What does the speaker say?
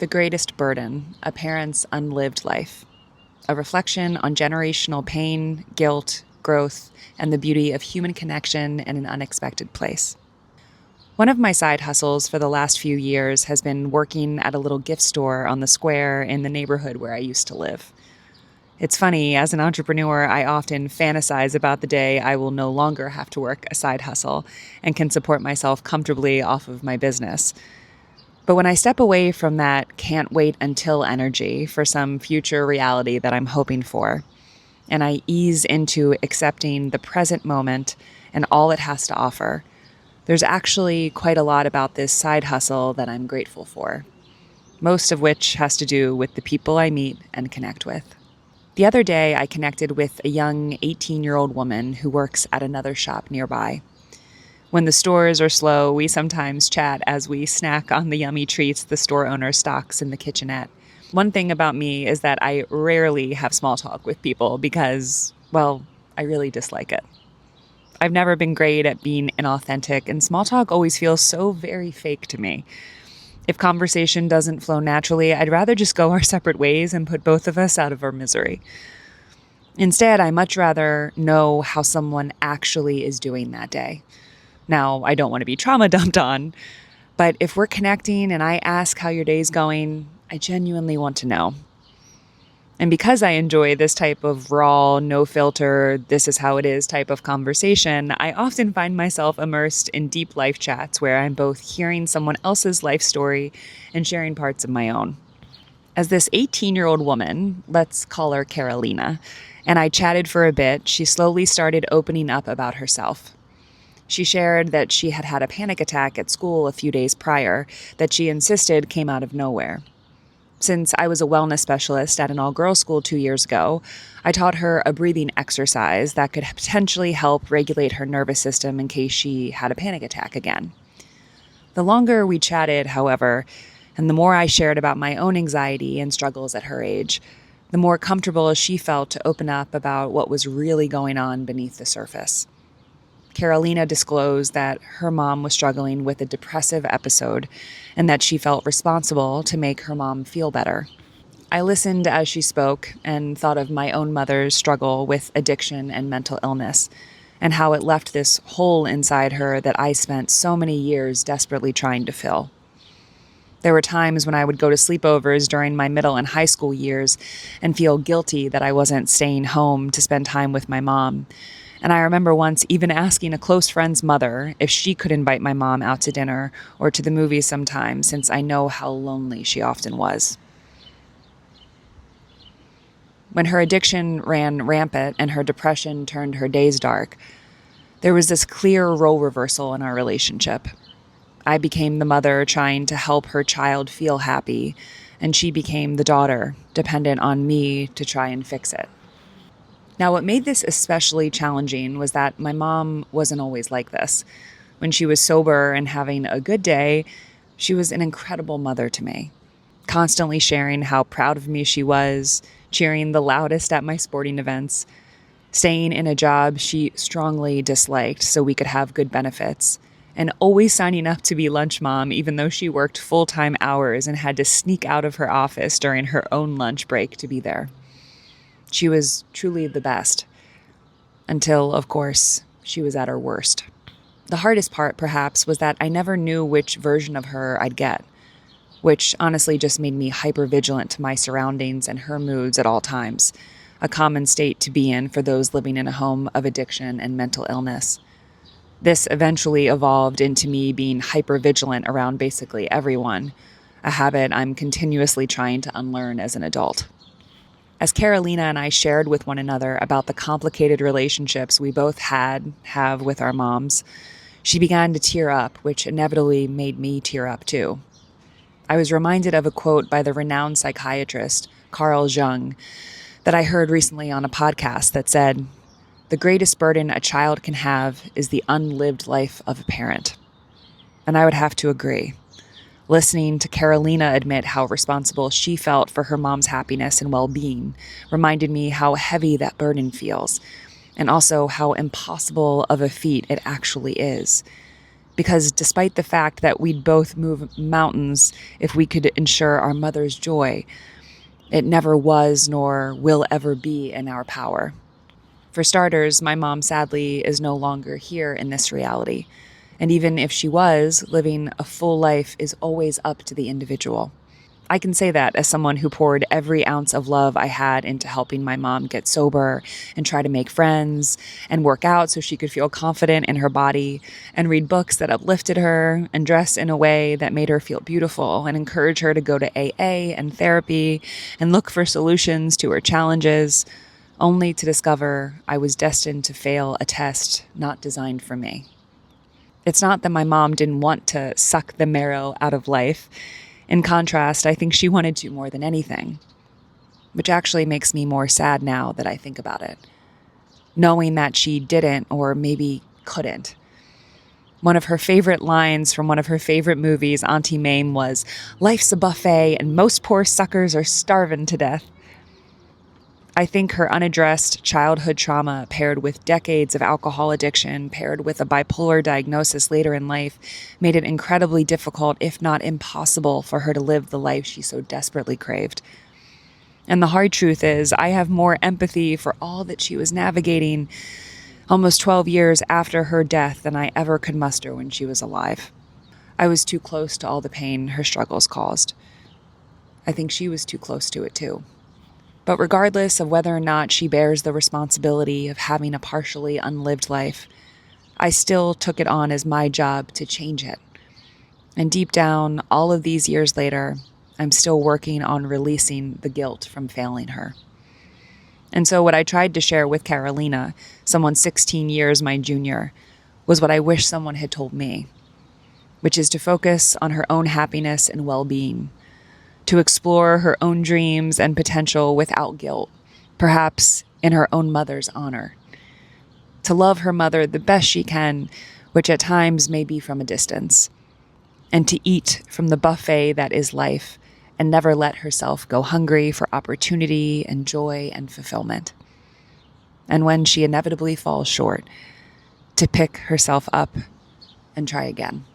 The Greatest Burden, A Parent's Unlived Life. A reflection on generational pain, guilt, growth, and the beauty of human connection in an unexpected place. One of my side hustles for the last few years has been working at a little gift store on the square in the neighborhood where I used to live. It's funny, as an entrepreneur, I often fantasize about the day I will no longer have to work a side hustle and can support myself comfortably off of my business. But when I step away from that can't wait until energy for some future reality that I'm hoping for, and I ease into accepting the present moment and all it has to offer, there's actually quite a lot about this side hustle that I'm grateful for, most of which has to do with the people I meet and connect with. The other day, I connected with a young 18-year-old woman who works at another shop nearby. When the stores are slow, we sometimes chat as we snack on the yummy treats the store owner stocks in the kitchenette. One thing about me is that I rarely have small talk with people because, well, I really dislike it. I've never been great at being inauthentic, and small talk always feels so very fake to me. If conversation doesn't flow naturally, I'd rather just go our separate ways and put both of us out of our misery. Instead, I much rather know how someone actually is doing that day. Now, I don't want to be trauma dumped on, but if we're connecting and I ask how your day's going, I genuinely want to know. And because I enjoy this type of raw, no filter, this is how it is type of conversation, I often find myself immersed in deep life chats where I'm both hearing someone else's life story and sharing parts of my own. As this 18-year-old woman, let's call her Carolina, and I chatted for a bit, she slowly started opening up about herself. She shared that she had had a panic attack at school a few days prior that she insisted came out of nowhere. Since I was a wellness specialist at an all-girls school 2 years ago, I taught her a breathing exercise that could potentially help regulate her nervous system in case she had a panic attack again. The longer we chatted, however, and the more I shared about my own anxiety and struggles at her age, the more comfortable she felt to open up about what was really going on beneath the surface. Carolina disclosed that her mom was struggling with a depressive episode and that she felt responsible to make her mom feel better. I listened as she spoke and thought of my own mother's struggle with addiction and mental illness and how it left this hole inside her that I spent so many years desperately trying to fill. There were times when I would go to sleepovers during my middle and high school years and feel guilty that I wasn't staying home to spend time with my mom. And I remember once even asking a close friend's mother if she could invite my mom out to dinner or to the movies sometime, since I know how lonely she often was. When her addiction ran rampant and her depression turned her days dark, there was this clear role reversal in our relationship. I became the mother trying to help her child feel happy, and she became the daughter, dependent on me to try and fix it. Now, what made this especially challenging was that my mom wasn't always like this. When she was sober and having a good day, she was an incredible mother to me, constantly sharing how proud of me she was, cheering the loudest at my sporting events, staying in a job she strongly disliked so we could have good benefits, and always signing up to be lunch mom even though she worked full-time hours and had to sneak out of her office during her own lunch break to be there. She was truly the best, until, of course, she was at her worst. The hardest part, perhaps, was that I never knew which version of her I'd get, which honestly just made me hyper-vigilant to my surroundings and her moods at all times, a common state to be in for those living in a home of addiction and mental illness. This eventually evolved into me being hyper-vigilant around basically everyone, a habit I'm continuously trying to unlearn as an adult. As Carolina and I shared with one another about the complicated relationships we both have with our moms, she began to tear up, which inevitably made me tear up too. I was reminded of a quote by the renowned psychiatrist, Carl Jung, that I heard recently on a podcast that said, "The greatest burden a child can have is the unlived life of a parent." And I would have to agree. Listening to Carolina admit how responsible she felt for her mom's happiness and well-being reminded me how heavy that burden feels, and also how impossible of a feat it actually is. Because despite the fact that we'd both move mountains if we could ensure our mother's joy, it never was nor will ever be in our power. For starters, my mom sadly is no longer here in this reality. And even if she was, living a full life is always up to the individual. I can say that as someone who poured every ounce of love I had into helping my mom get sober and try to make friends and work out so she could feel confident in her body and read books that uplifted her and dress in a way that made her feel beautiful and encourage her to go to AA and therapy and look for solutions to her challenges, only to discover I was destined to fail a test not designed for me. It's not that my mom didn't want to suck the marrow out of life. In contrast, I think she wanted to more than anything, which actually makes me more sad now that I think about it, knowing that she didn't or maybe couldn't. One of her favorite lines from one of her favorite movies, Auntie Mame, was, "Life's a buffet and most poor suckers are starving to death." I think her unaddressed childhood trauma paired with decades of alcohol addiction, paired with a bipolar diagnosis later in life, made it incredibly difficult, if not impossible, for her to live the life she so desperately craved. And the hard truth is, I have more empathy for all that she was navigating almost 12 years after her death than I ever could muster when she was alive. I was too close to all the pain her struggles caused. I think she was too close to it too. But regardless of whether or not she bears the responsibility of having a partially unlived life, I still took it on as my job to change it. And deep down, all of these years later, I'm still working on releasing the guilt from failing her. And so what I tried to share with Carolina, someone 16 years my junior, was what I wish someone had told me, which is to focus on her own happiness and well-being, to explore her own dreams and potential without guilt, perhaps in her own mother's honor, to love her mother the best she can, which at times may be from a distance, and to eat from the buffet that is life and never let herself go hungry for opportunity and joy and fulfillment. And when she inevitably falls short, to pick herself up and try again.